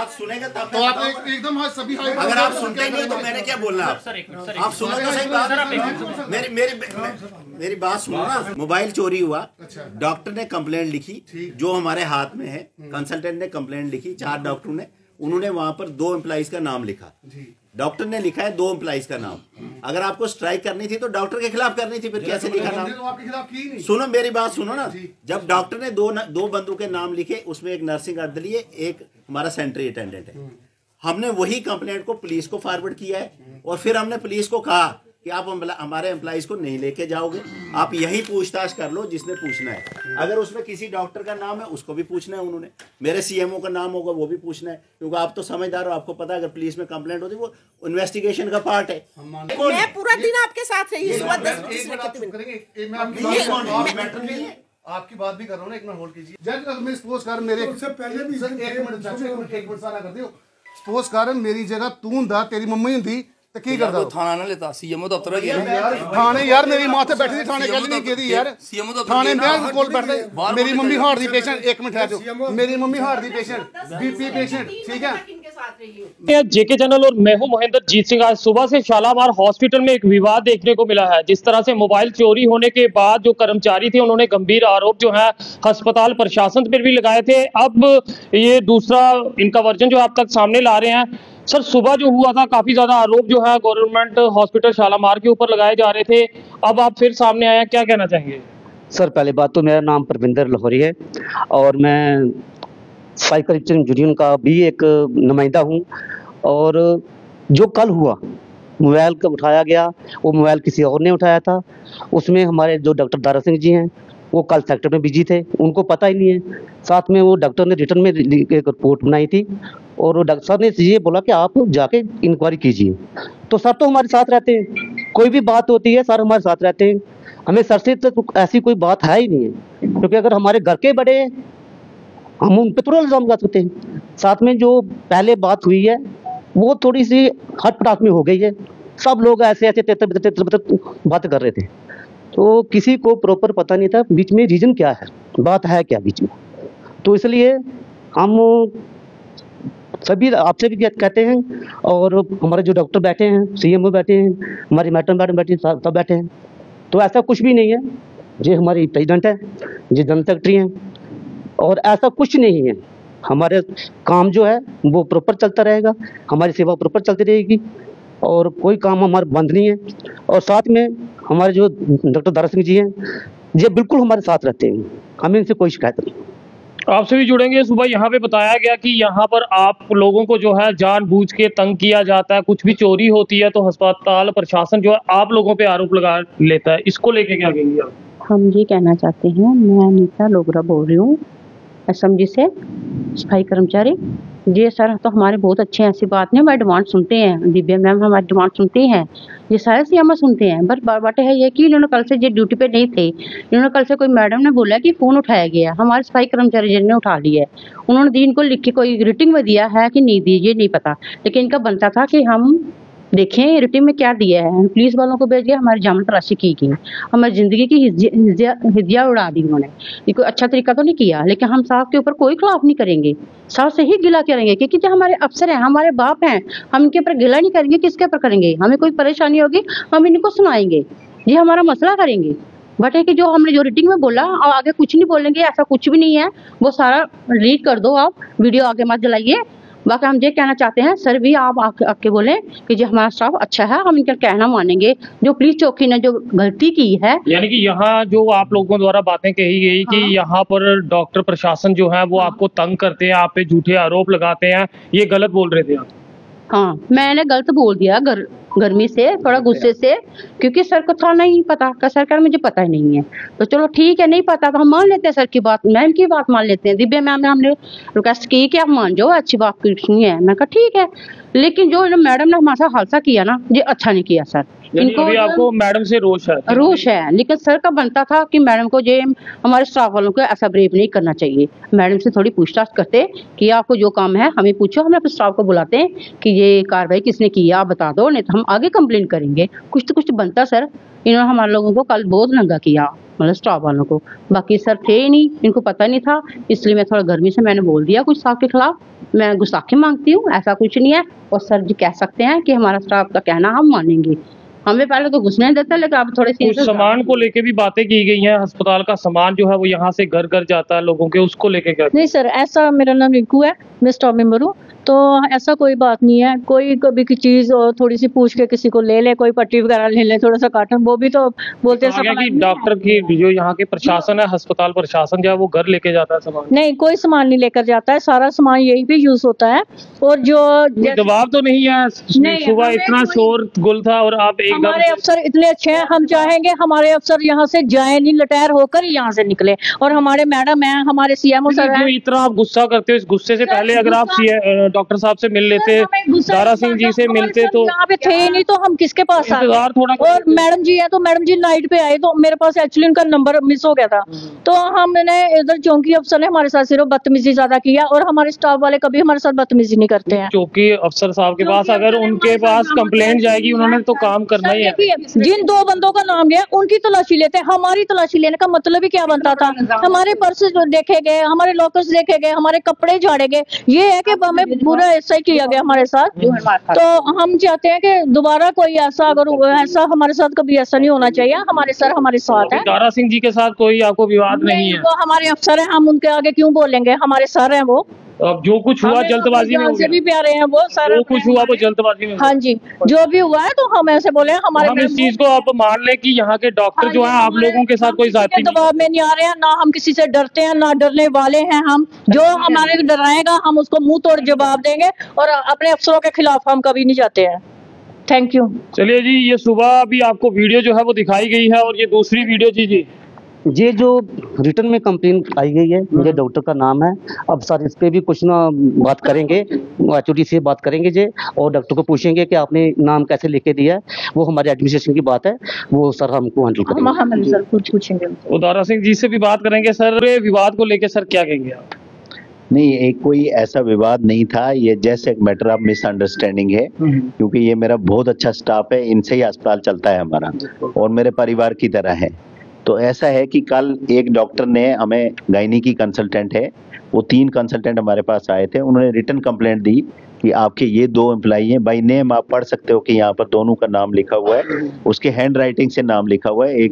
बात सुनेंगे तब तो आप एकदम सभी अगर आप सुनते नहीं तो मैंने क्या बोलना। आप सुनो तो सही बात। मेरी बात सुनो ना। मोबाइल चोरी हुआ, डॉक्टर ने कंप्लेंट लिखी जो हमारे हाथ में है, कंसल्टेंट ने कंप्लेंट लिखी, 4 डॉक्टरों ने, उन्होंने वहां पर 2 एम्प्लॉइज का नाम लिखा। डॉक्टर ने लिखा है 2 एम्प्लॉइज का नाम। अगर आपको स्ट्राइक करनी थी तो डॉक्टर के खिलाफ करनी थी, फिर कैसे लिखा नाम? तो आपके खिलाफ की नहीं। सुनो मेरी बात सुनो ना। जब डॉक्टर ने दो बंदों के नाम लिखे, उसमें एक नर्सिंग अर्दली है, एक हमारा सेंट्री अटेंडेंट है, हमने वही कंप्लेंट को पुलिस को फॉरवर्ड किया है और फिर हमने पुलिस को कहा कि आप हमारे एम्प्लॉइज को नहीं लेके जाओगे, आप यही पूछताछ कर लो जिसने पूछना है। अगर उसमें किसी डॉक्टर का नाम है उसको भी पूछना है, उन्होंने मेरे सीएमओ का नाम होगा वो भी पूछना है, क्योंकि आप तो समझदार हो, आपको पता है अगर पुलिस में कंप्लेंट होती है वो इन्वेस्टिगेशन का पार्ट है। मैं पूरा दिन आपके साथ रही, सुबह 10 आपकी बात भी कर रहा हूँ ना, एक मिनट होल्ड कीजिए। जज अगर मैं सपोज कर मेरे पहले भी एक मिनट सारा कर दियो। सपोज कर मेरी जगह तू हुंदा, तेरी मम्मी हुंदी तो की करदा? थाना ना लेता, सीएमओ दफ्तर गया थाने यार मेरी मां ते बैठी थी, थाने गल नहीं कीती यार। सीएमओ दफ्तर थाने मैं कोल बैठे, मेरी मम्मी हार्ट दी पेशेंट, एक मिनट ठहरो, मेरी मम्मी हार्ट दी पेशेंट, बीपी पेशेंट, ठीक है। जेके चैनल और मैं हूं महेंद्र जीत सिंह। आज सुबह से शालामार हॉस्पिटल में एक विवाद देखने को मिला है। जिस तरह से मोबाइल चोरी होने के बाद जो कर्मचारी थे उन्होंने गंभीर आरोप जो है अस्पताल प्रशासन पर भी लगाए थे। अब ये दूसरा इनका वर्जन जो आप तक सामने ला रहे हैं। सर, सुबह जो हुआ था काफी ज्यादा आरोप जो है गवर्नमेंट हॉस्पिटल शालामार के ऊपर लगाए जा रहे थे, अब आप फिर सामने आए हैं, क्या कहना चाहेंगे? सर, पहले बात तो मेरा नाम परविंदर लाहौरी है और मैं साइकिल कल्चर यूनियन का भी एक नुमाइंदा हूं। और जो कल हुआ, मोबाइल का उठाया गया, वो मोबाइल किसी और ने उठाया था। उसमें हमारे जो डॉक्टर दारा सिंह जी हैं वो कल सेक्टर में बिजी थे, उनको पता ही नहीं है। साथ में वो डॉक्टर ने रिटर्न में एक रिपोर्ट बनाई थी और वो डॉक्टर साहब ने ये बोला कि आप जाके इंक्वायरी कीजिए। तो सर तो हमारे साथ रहते हैं, कोई भी बात होती है सर हमारे साथ रहते हैं। हमें सर से तो ऐसी कोई बात है ही नहीं है, क्योंकि अगर हमारे घर के बड़े हम उन पर तुरंत इल्जाम लगा सकते हैं। साथ में जो पहले बात हुई है वो थोड़ी सी हट पटाख में हो गई है। सब लोग ऐसे ऐसे तेतर बात कर रहे थे, तो किसी को प्रॉपर पता नहीं था बीच में रीजन क्या है, बात है क्या बीच में। तो इसलिए हम सभी आपसे भी कहते हैं और हमारे जो डॉक्टर बैठे हैं, सीएमओ बैठे हैं, हमारी मैडम बैठी हैं, सब बैठे हैं, तो ऐसा कुछ भी नहीं है। ये हमारी प्रेसिडेंट है, ये जनरल सेक्रेटरी हैं और ऐसा कुछ नहीं है। हमारे काम जो है वो प्रॉपर चलता रहेगा, हमारी सेवा प्रॉपर चलती रहेगी और कोई काम हमारा बंद नहीं है। और साथ में हमारे जो डॉक्टर दारा सिंह जी हैं ये बिल्कुल हमारे साथ रहते हैं, हमें इनसे कोई शिकायत नहीं। आपसे भी जुड़ेंगे। सुबह यहाँ पे बताया गया कि यहाँ पर आप लोगों को जो है जानबूझ के तंग किया जाता है, कुछ भी चोरी होती है तो अस्पताल प्रशासन जो है आप लोगों पे आरोप लगा लेता है, इसको लेके क्या कहेंगे आप? हम ये कहना चाहते हैं, मैं अनीता लोगरा बोल रही हूँ एसएमजी से, सफाई कर्मचारी। ये सर तो हमारे बहुत अच्छे हैं, ऐसी बात नहीं, हमारी डिमांड सुनते हैं, दिव्या मैम हमारी डिमांड सुनते हैं, ये सारे सीएमओ सुनते हैं। बट बात है ये कि इन्होंने कल से ये ड्यूटी पे नहीं थे, इन्होंने कल से कोई मैडम ने बोला कि फ़ोन उठाया गया, हमारे सफाई कर्मचारी जिन्होंने उठा लिया है। उन्होंने दिन को लिख के कोई रेटिंग में दिया है कि नहीं दी, ये नहीं पता, लेकिन इनका बनता था कि हम देखें रेटिंग में क्या दिया है। पुलिस वालों को भेज के हमारी जान तलाशी की गई, हमारी ज़िंदगी की हिज्जिया उड़ा दी उन्होंने। ये कोई अच्छा तरीका तो नहीं किया, लेकिन हम साहब के ऊपर कोई खिलाफ नहीं करेंगे, साहब से ही गिला करेंगे, क्योंकि जो हमारे अफसर हैं, हमारे बाप हैं, हम इनके ऊपर गिला नहीं करेंगे। किसके ऊपर करेंगे? हमें कोई परेशानी होगी हम इनको सुनाएंगे, ये हमारा मसला करेंगे। बट है कि जो हमने जो रेटिंग में बोला और आगे कुछ नहीं बोलेंगे, ऐसा कुछ भी नहीं है, वो सारा डिलीट कर दो, आप वीडियो आगे मत जलाइए। बाकी हम ये कहना चाहते हैं सर भी आप आके बोलें कि जो हमारा स्टाफ अच्छा है, हम इनका कहना मानेंगे। जो पुलिस चौकी ने जो गलती की है, यानी कि यहाँ जो आप लोगों द्वारा बातें कही गई कि यहाँ पर डॉक्टर प्रशासन जो है वो आपको तंग करते हैं, आप पे झूठे आरोप लगाते हैं, ये गलत बोल रहे थे आप? हाँ, मैंने गलत बोल दिया गर्मी से, थोड़ा गुस्से से, क्योंकि सर को था नहीं पता का, सरकार मुझे पता ही नहीं है। तो चलो ठीक है, नहीं पता तो हम मान लेते हैं सर की बात, मैम की बात मान लेते हैं। दिव्या मैम ने हमने रिक्वेस्ट की कि आप मान जाओ, अच्छी बात कुछ नहीं है। मैं कहा ठीक है, लेकिन जो मैडम ने हमारे साथ हादसा किया ना, ये अच्छा नहीं किया सर। इनको भी आपको मैडम से रोष है, लेकिन सर का बनता था कि मैडम को ये हमारे स्टाफ वालों को ऐसा ब्रेव नहीं करना चाहिए। मैडम से थोड़ी पूछताछ करते कि आपको जो काम है हमें पूछो, हम अपने स्टाफ को बुलाते हैं कि ये कार्रवाई किसने की है आप बता दो, नहीं तो हम आगे कंप्लेंट करेंगे। कुछ तो कुछ बनता सर, इन्होंने हमारे लोगों को कल बहुत नंगा किया। मतलब स्टाफ वालों को। बाकी सर थे ही नहीं, इनको पता नहीं था, इसलिए मैं थोड़ा गर्मी से मैंने बोल दिया कुछ स्टाफ के खिलाफ। मैं गुस्ताखी मांगती हूँ, ऐसा कुछ नहीं है। और सर जी कह सकते हैं कि हमारा स्टाफ का कहना हम मानेंगे। हमें पहले तो घुसने नहीं देता, लेकिन अब थोड़े उस सामान को लेके भी बातें की गई हैं, अस्पताल का सामान जो है वो यहाँ से घर घर जाता है लोगों के, उसको लेके क्या? नहीं सर, ऐसा, मेरा नाम रिंकू है, मैं स्टाफ मेंबर हूँ, तो ऐसा कोई बात नहीं है। कोई कभी की चीज और थोड़ी सी पूछ के किसी को ले ले, कोई पट्टी वगैरह ले ले, थोड़ा सा काटन, वो भी तो बोलते हैं कि डॉक्टर की जो यहाँ के प्रशासन है, अस्पताल प्रशासन जो है वो घर लेके जाता है सामान? नहीं, कोई सामान नहीं लेकर जाता है, सारा सामान यही पे यूज होता है। और जो जवाब तो नहीं है, सुबह इतना शोर गुल था और आप हमारे अफसर इतने अच्छे हैं, हम चाहेंगे हमारे अफसर यहाँ से जाए नहीं, लटैर होकर यहाँ से निकले। और हमारे मैडम है, हमारे सीएमओ सर है। इतना आप गुस्सा करते हो, इस गुस्से से पहले अगर आप डॉक्टर साहब से मिल लेते, दारा सिंह जी से मिलते तो यहाँ पे थे नहीं, तो हम किसके पास आते? थोड़ा। और मैडम जी है, तो मैडम जी नाइट पे आए, तो मेरे पास एक्चुअली उनका नंबर मिस हो गया था। तो हमने इधर चौकी अफसर ने हमारे साथ सिर्फ बदतमीजी ज्यादा किया, और हमारे स्टाफ वाले कभी हमारे साथ बदतमीजी नहीं करते हैं। चौकी अफसर साहब के पास अगर उनके पास कंप्लेंट जाएगी, उन्होंने तो काम करना ही है। जिन 2 बंदों का नाम लिया उनकी तलाशी लेते, हमारी तलाशी लेने का मतलब ही क्या बनता था? हमारे पर्स देखे गए, हमारे लॉकर्स देखे गए, हमारे कपड़े झाड़े गए। ये है कि हमें पूरा ऐसा ही किया गया हमारे साथ। तो हम चाहते हैं कि दोबारा कोई ऐसा, अगर ऐसा हमारे साथ कभी ऐसा नहीं होना चाहिए। हमारे सर हमारे साथ है। दारा सिंह जी के साथ कोई आपको विवाद नहीं है? वो हमारे अफसर हैं, हम उनके आगे क्यों बोलेंगे? हमारे सर हैं वो। अब जो कुछ हुआ जल्दबाजी में हो गया। भी प्यारे हैं वो सारे, जो कुछ हुआ वो जल्दबाजी में। हाँ जी, जो भी हुआ है तो हम ऐसे बोले हमारे। हम इस चीज को आप मान लें कि यहाँ के डॉक्टर जो है आप लोगों के साथ कोई जाति दबाव में नहीं आ रहे हैं, ना हम किसी से डरते हैं, ना डरने वाले हैं हम। जो हमारे डराएगा हम उसको मुंह तोड़ जवाब देंगे, और अपने अफसरों के खिलाफ हम कभी नहीं जाते हैं। Thank you. चलिए जी, ये सुबह अभी आपको वीडियो जो है वो दिखाई गई है, और ये दूसरी वीडियो जी ये जो रिटर्न में कंप्लेंट आई गई है, मुझे डॉक्टर का नाम है। अब सर इस पे भी कुछ ना बात करेंगे, एचओडी से बात करेंगे जे, और डॉक्टर को पूछेंगे कि आपने नाम कैसे लिखे दिया है। वो हमारे एडमिनिस्ट्रेशन की बात है, वो सर हमको हैंडल करेंगे। हम सर कुछ पूछेंगे। वो दारा सिंह जी से भी बात करेंगे। सर विवाद को लेकर सर क्या कहेंगे आप? नहीं, एक कोई ऐसा विवाद नहीं था, ये जैसे एक मैटर ऑफ मिसअंडरस्टैंडिंग है, क्योंकि ये मेरा बहुत अच्छा स्टाफ है, इनसे ही अस्पताल चलता है हमारा, और मेरे परिवार की तरह है। तो ऐसा है कि कल एक डॉक्टर ने हमें, गायनी की कंसल्टेंट है, वो 3 कंसल्टेंट हमारे पास आए थे, उन्होंने रिटन कंप्लेंट दी कि आपके ये 2 एम्प्लॉई हैं, बाय नेम आप पढ़ सकते हो कि यहाँ पर दोनों का नाम लिखा हुआ है, उसके हैंड राइटिंग से नाम लिखा हुआ है।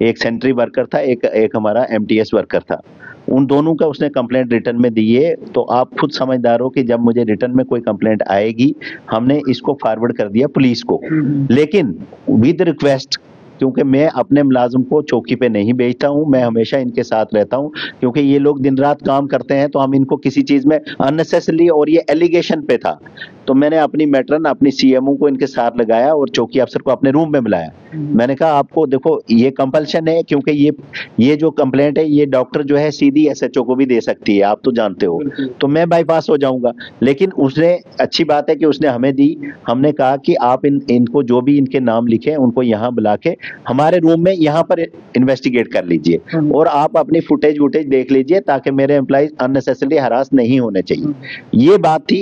एक सेंट्री वर्कर था, एक हमारा एमटीएस वर्कर था। उन दोनों का उसने कंप्लेंट रिटर्न में दी है। तो आप खुद समझदार हो कि जब मुझे रिटर्न में कोई कंप्लेंट आएगी, हमने इसको फॉरवर्ड कर दिया पुलिस को, लेकिन विद रिक्वेस्ट, क्योंकि मैं अपने मुलाजिम को चौकी पे नहीं भेजता हूं, मैं हमेशा इनके साथ रहता हूं, क्योंकि ये लोग दिन रात काम करते हैं, तो हम इनको किसी चीज में अननेसेसरली, और ये एलिगेशन पे था, तो मैंने अपनी मैट्रन, अपनी सीएमओ को इनके साथ लगाया और चौकी अफसर को अपने रूम में बुलाया। मैंने कहा आपको देखो ये कंपल्शन है, क्योंकि ये जो कंप्लेंट है ये डॉक्टर जो है सीधी एसएचओ को भी दे सकती है, आप तो जानते हो, तो मैं बाईपास हो जाऊंगा। लेकिन उसने, अच्छी बात है कि उसने हमें दी। हमने कहा कि आप इनको जो भी इनके नाम लिखे उनको यहाँ बुला के हमारे रूम में यहाँ पर इन्वेस्टिगेट कर लीजिए, और आप अपनी फुटेज वुटेज देख लीजिए, ताकि मेरे एम्प्लॉइज अननेसेसरली हरास नहीं होने चाहिए। ये बात थी।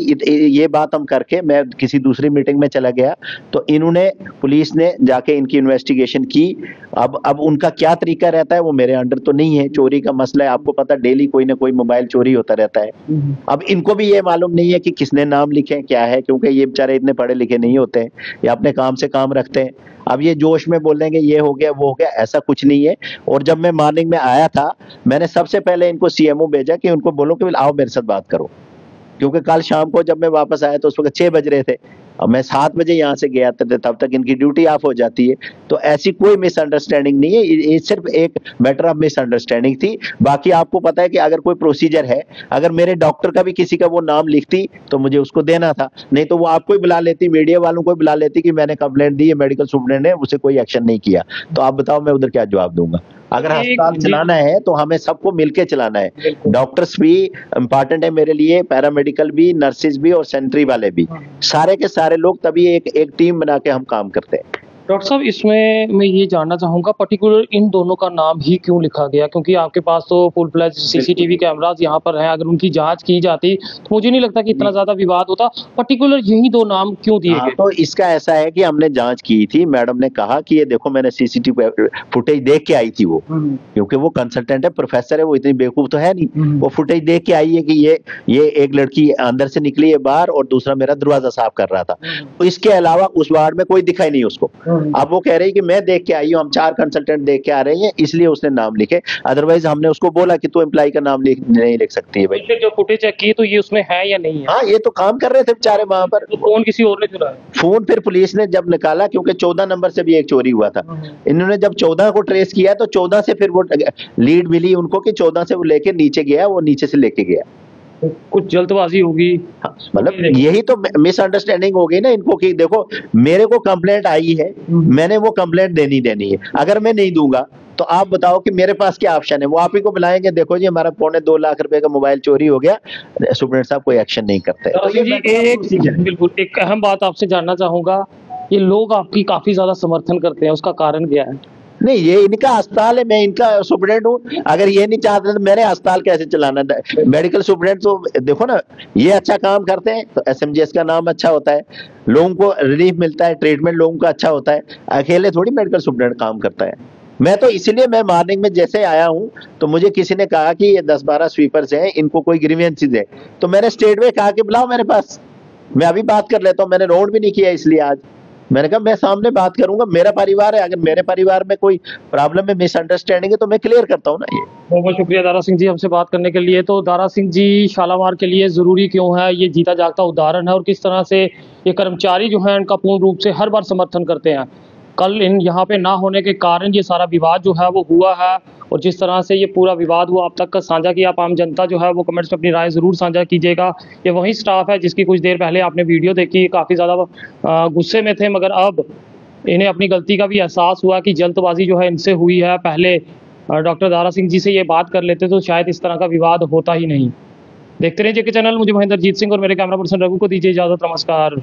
ये बात हम करके मैं किसी दूसरी मीटिंग में चला गया, तो इन्होंने, पुलिस ने जाके इनकी इन्वेस्टिगेशन की। अब उनका क्या तरीका रहता है वो मेरे अंडर तो नहीं है। चोरी का मसला है, आपको पता, डेली कोई ना कोई मोबाइल चोरी होता रहता है। अब इनको भी ये मालूम नहीं है कि किसने नाम लिखे क्या है, क्योंकि ये बेचारे इतने पढ़े लिखे नहीं होते हैं, ये अपने काम से काम रखते हैं। अब ये जोश में बोलेंगे ये हो गया वो हो गया, ऐसा कुछ नहीं है। और जब मैं मॉर्निंग में आया था, मैंने सबसे पहले इनको सीएमओ भेजा कि उनको बोलो कि आओ मेरे साथ बात करो, क्योंकि कल शाम को जब मैं वापस आया तो उस वक्त 6 बज रहे थे, और मैं 7 बजे यहाँ से गया था, तब तक इनकी ड्यूटी ऑफ हो जाती है। तो ऐसी कोई मिसअंडरस्टैंडिंग नहीं है, ये सिर्फ एक मैटर ऑफ मिसअंडरस्टैंडिंग थी। बाकी आपको पता है कि अगर कोई प्रोसीजर है, अगर मेरे डॉक्टर का भी किसी का वो नाम लिखती तो मुझे उसको देना था, नहीं तो वो आपको ही बुला लेती, मीडिया वालों को बुला लेती कि मैंने कंप्लेंट दी है, मेडिकल सुपरिटेंडेंट ने उसे कोई एक्शन नहीं किया। तो आप बताओ मैं उधर क्या जवाब दूंगा? अगर अस्पताल चलाना है तो हमें सबको मिलके चलाना है। डॉक्टर्स भी इम्पोर्टेंट है मेरे लिए, पैरामेडिकल भी, नर्सेज भी और सेंट्री वाले भी, सारे के सारे लोग, तभी एक टीम बना के हम काम करते हैं। डॉक्टर साहब, इसमें मैं ये जानना चाहूँगा पर्टिकुलर इन दोनों का नाम ही क्यों लिखा गया, क्योंकि आपके पास तो फुल फ्लैज सीसीटीवी कैमरास यहाँ पर हैं, अगर उनकी जांच की जाती तो मुझे नहीं लगता कि इतना ज्यादा विवाद होता। पर्टिकुलर यही दो नाम क्यों दिए गए? तो इसका ऐसा है कि हमने जांच की थी, मैडम ने कहा कि ये देखो मैंने सीसीटीवी फुटेज देख के आई थी वो, क्योंकि वो कंसल्टेंट है, प्रोफेसर है, वो इतनी बेवकूफ तो है नहीं, वो फुटेज देख के आई है कि ये एक लड़की अंदर से निकली है बाहर और दूसरा मेरा दरवाजा साफ कर रहा था। तो इसके अलावा उस वार्ड में कोई दिखाई नहीं उसको। अब वो कह रही कि मैं देख के आई हूँ, हम 4 कंसल्टेंट देख के आ रहे हैं, इसलिए उसने नाम लिखे। अदरवाइज हमने उसको बोला कि तू एम्प्लॉय का नाम नहीं लिख सकती है भाई। फिर जो फुटेज चेक की तो ये उसमें है या नहीं है? हाँ, ये तो काम कर रहे थे बेचारे वहां पर। तो फोन किसी और ने चुराया? फोन फिर पुलिस ने जब निकाला, क्योंकि 14 नंबर से भी एक चोरी हुआ था, इन्होंने जब 14 को ट्रेस किया तो 14 से फिर वो लीड मिली उनको कि 14 से वो लेके नीचे गया, वो नीचे से लेके गया। कुछ जल्दबाजी होगी, मतलब यही तो मिसअंडरस्टैंडिंग हो गई ना इनको कि देखो मेरे को कंप्लेंट आई है, मैंने वो कंप्लेंट देनी है, अगर मैं नहीं दूंगा तो आप बताओ कि मेरे पास क्या ऑप्शन है। वो आप ही को बुलाएंगे, देखो जी हमारा 2.25 लाख रुपए का मोबाइल चोरी हो गया, सुप्रीटेंडेंट साहब कोई एक्शन नहीं करते। तो ये बिल्कुल एक अहम बात आपसे जानना चाहूंगा, ये लोग आपकी काफी ज्यादा समर्थन करते हैं, उसका कारण क्या है? नहीं, ये इनका अस्पताल है, मैं इनका सुप्रीटेंडेंट हूँ, अगर ये नहीं चाहते तो मेरे अस्पताल कैसे चलाना? मेडिकल सुप्रीटेंडेंट तो देखो ना, ये अच्छा काम करते हैं तो एसएमजीएस का नाम अच्छा होता है, लोगों को रिलीफ मिलता है, ट्रीटमेंट लोगों का अच्छा होता है, अकेले थोड़ी मेडिकल सुप्रीटेंडेंट काम करता है। मैं तो इसीलिए मैं मॉर्निंग में जैसे आया हूँ तो मुझे किसी ने कहा कि ये 10-12 स्वीपर्स हैं, इनको कोई ग्रीवेंसेस है, तो मैंने स्टेट में कहा कि बुलाओ मेरे पास, मैं अभी बात कर लेता हूँ। मैंने रोड भी नहीं किया, इसलिए आज मैंने कहा मैं सामने बात करूंगा, मेरा परिवार है, अगर मेरे परिवार में कोई प्रॉब्लम है, मिसअंडरस्टैंडिंग है तो मैं क्लियर करता हूँ ना। ये बहुत बहुत शुक्रिया दारा सिंह जी हमसे बात करने के लिए। तो दारा सिंह जी शालामार के लिए जरूरी क्यों है, ये जीता जागता उदाहरण है, और किस तरह से ये कर्मचारी जो है इनका पूर्ण रूप से हर बार समर्थन करते हैं। कल इन यहाँ पे ना होने के कारण ये सारा विवाद जो है वो हुआ है, और जिस तरह से ये पूरा विवाद हुआ आप तक का साझा किया, आप आम जनता जो है वो कमेंट्स में अपनी राय ज़रूर साझा कीजिएगा। ये वही स्टाफ है जिसकी कुछ देर पहले आपने वीडियो देखी, काफ़ी ज़्यादा गुस्से में थे, मगर अब इन्हें अपनी गलती का भी एहसास हुआ कि जल्दबाजी जो है इनसे हुई है। पहले डॉक्टर दारा सिंह जी से ये बात कर लेते तो शायद इस तरह का विवाद होता ही नहीं। देखते रहिए जेके चैनल। मुझे महेंद्रजीत सिंह और मेरे कैमरा पर्सन रघु को दीजिए इजाज़त। नमस्कार।